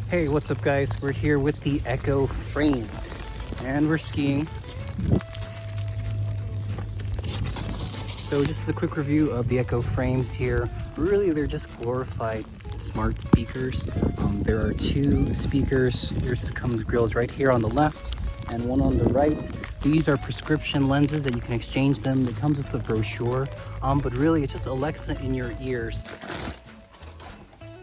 Hey, what's up guys? We're here with the Echo frames and we're skiing. So just as a quick review of the Echo frames here, really they're just glorified smart speakers. There are two speakers. There's comes grills right here on the left and one on the right. These are prescription lenses that you can exchange them. It comes with the brochure, but really it's just Alexa in your ears.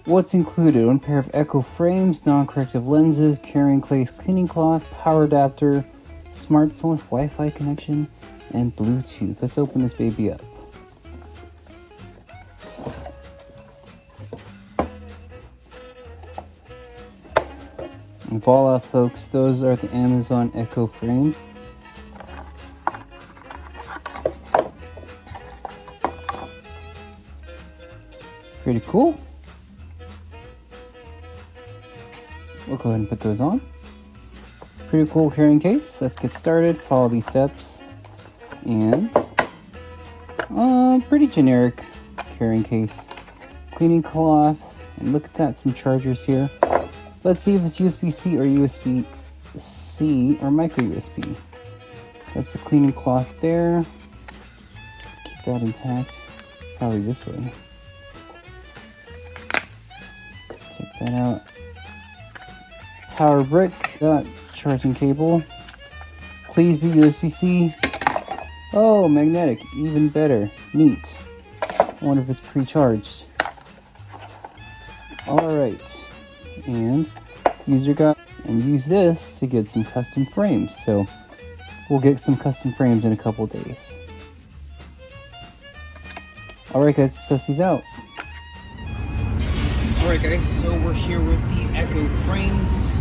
What's included? One pair of Echo frames, non-corrective lenses, carrying case cleaning cloth, power adapter, smartphone with Wi-Fi connection, and Bluetooth. Let's open this baby up. And voila folks, those are the Amazon Echo frames. Pretty cool. We'll go ahead and put those on. Pretty cool carrying case. Let's get started. Follow these steps. And pretty generic carrying case. Cleaning cloth. And look at that, some chargers here. Let's see if it's USB-C or USB-C or micro USB. That's the cleaning cloth there. Keep that intact. Probably this way. Take that out. Power brick, that charging cable. Please be USB-C. Oh, magnetic, even better. Neat. I wonder if it's pre-charged. Alright. And user guide, and use this to get some custom frames. So we'll get some custom frames in a couple days. Alright guys, let's test these out. Alright guys, so we're here with the Echo frames.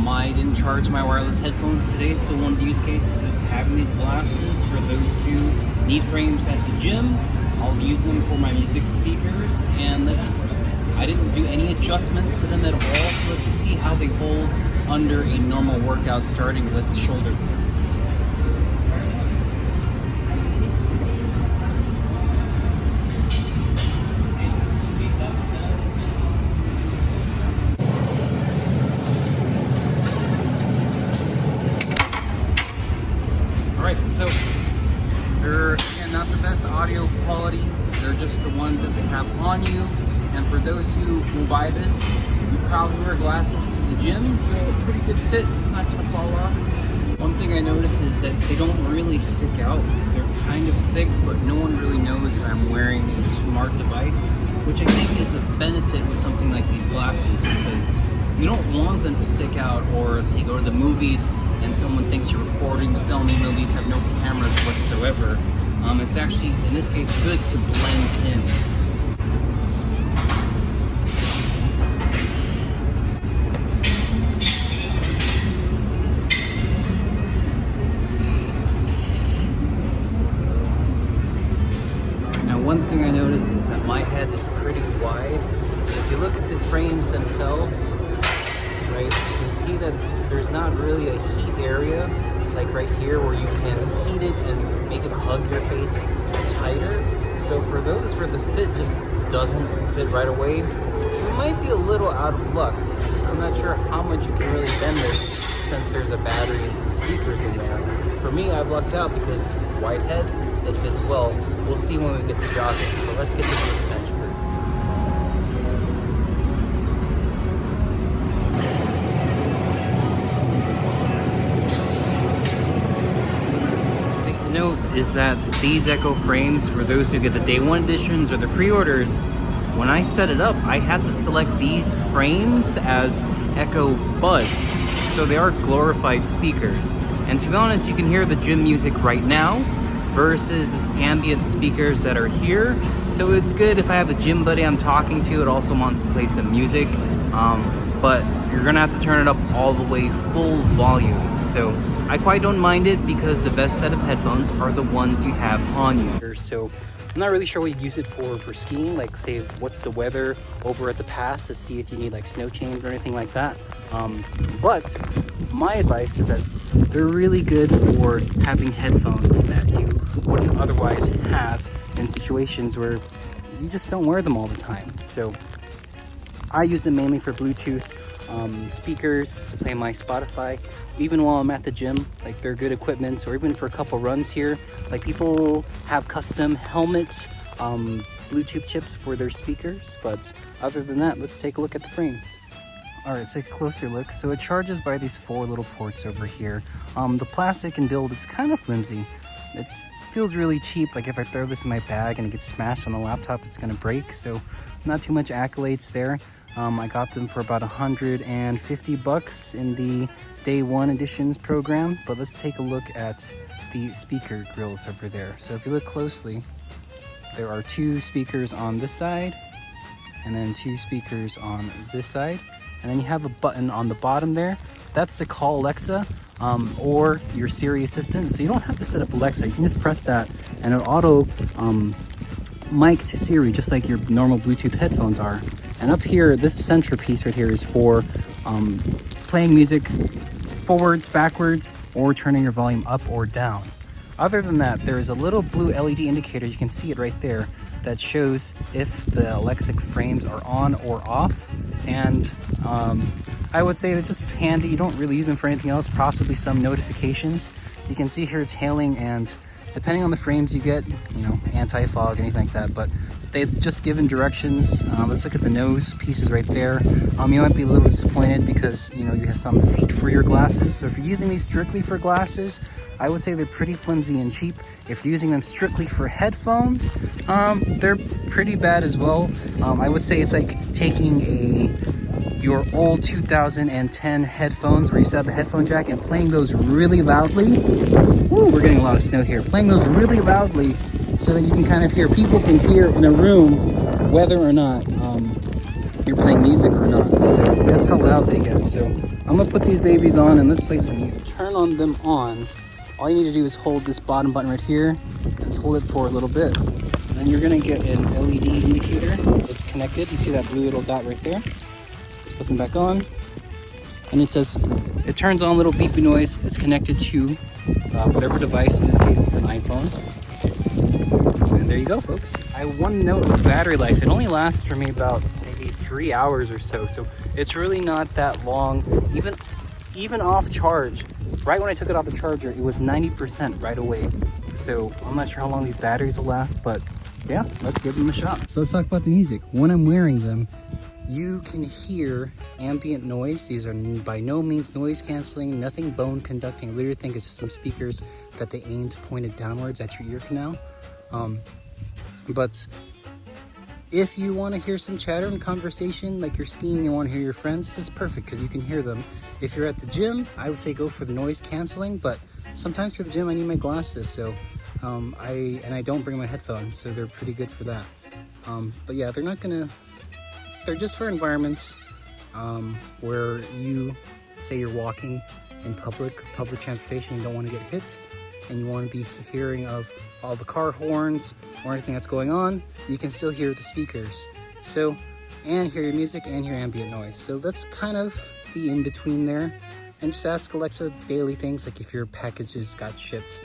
I didn't charge my wireless headphones today, so one of the use cases is having these glasses for those who need frames at the gym. I'll use them for my music speakers, and I didn't do any adjustments to them at all, so let's just see how they hold under a normal workout, starting with the shoulder blades. Alright, so they're again not the best audio quality. They're just the ones that they have on you. And for those who will buy this, you probably wear glasses to the gym, so a pretty good fit. It's not gonna fall off. One thing I notice is that they don't really stick out. They're kind of thick, but no one really knows that I'm wearing a smart device, which I think is a benefit with something like these glasses, because you don't want them to stick out, or say go to the movies and someone thinks you're recording, filming. These have no cameras whatsoever. It's actually, in this case, good to blend in. Now, one thing I noticed is that my head is pretty wide. If you look at the frames themselves, right, you can see that there's not really a heat area, like right here where you can heat it and make it hug your face tighter. So for those where the fit just doesn't fit right away, you might be a little out of luck. I'm not sure how much you can really bend this since there's a battery and some speakers in there. For me, I've lucked out because wide head, it fits well. We'll see when we get to jogging, but let's get to this bench first. Note is that these Echo frames, for those who get the day one editions or the pre-orders, when I set it up, I had to select these frames as Echo Buds, so they are glorified speakers. And to be honest, you can hear the gym music right now versus this ambient speakers that are here. So it's good if I have a gym buddy I'm talking to, it also wants to play some music, but you're gonna have to turn it up all the way full volume. So I quite don't mind it because the best set of headphones are the ones you have on you. So I'm not really sure what you'd use it for skiing, like say what's the weather over at the pass to see if you need like snow chains or anything like that. But my advice is that they're really good for having headphones that you wouldn't otherwise have in situations where you just don't wear them all the time. So I use them mainly for Bluetooth. speakers to play my Spotify, even while I'm at the gym. Like, they're good equipment, or even for a couple runs here. Like, people have custom helmets, Bluetooth chips for their speakers, but other than that, let's take a look at the frames. All right, let's take a closer look. So it charges by these 4 little ports over here. The plastic and build is kind of flimsy. It feels really cheap. Like, if I throw this in my bag and it gets smashed on the laptop, it's gonna break. So not too much accolades there. I got them for about $150 in the Day 1 Editions program. But let's take a look at the speaker grills over there. So if you look closely, there are 2 speakers on this side, and then 2 speakers on this side. And then you have a button on the bottom there. That's to call Alexa or your Siri assistant. So you don't have to set up Alexa. You can just press that and it'll auto mic to Siri, just like your normal Bluetooth headphones are. And up here, this centerpiece right here is for playing music forwards, backwards, or turning your volume up or down. Other than that, there is a little blue LED indicator, you can see it right there, that shows if the Alexa frames are on or off. And I would say it's just handy. You don't really use them for anything else, possibly some notifications. You can see here it's hailing, and depending on the frames you get, you know, anti-fog, anything like that, but they've just given directions. Let's look at the nose pieces right there. You might be a little disappointed because, you know, you have some feet for your glasses. So if you're using these strictly for glasses, I would say they're pretty flimsy and cheap. If you're using them strictly for headphones, they're pretty bad as well. I would say it's like taking your old 2010 headphones where you used to have the headphone jack and playing those really loudly. Woo, we're getting a lot of snow here. Playing those really loudly so that you can kind of hear, people can hear in a room whether or not you're playing music or not. So that's how loud they get. So I'm gonna put these babies on and let's play some music. Turn on them on. All you need to do is hold this bottom button right here and just hold it for a little bit. And then you're gonna get an LED indicator that's connected. You see that blue little dot right there? Let's put them back on. And it says, it turns on a little beeping noise. It's connected to whatever device, in this case it's an iPhone. And there you go, folks. I want to note with battery life, it only lasts for me about maybe 3 hours or so. So it's really not that long. Even off charge, right when I took it off the charger, it was 90% right away. So I'm not sure how long these batteries will last, but yeah, let's give them a shot. So let's talk about the music. When I'm wearing them, you can hear ambient noise. These are by no means noise canceling, nothing bone conducting. I literally think it's just some speakers that they aimed pointed downwards at your ear canal. But if you want to hear some chatter and conversation, like you're skiing and want to hear your friends, this is perfect because you can hear them. If you're at the gym, I would say go for the noise canceling, but sometimes for the gym I need my glasses, so I don't bring my headphones, so they're pretty good for that. But yeah, they're just for environments where you say you're walking in public transportation, you don't want to get hit, and you want to be hearing of all the car horns or anything that's going on. You can still hear the speakers, so, and hear your music and hear ambient noise. So that's kind of the in between there. And just ask Alexa daily things, like if your packages got shipped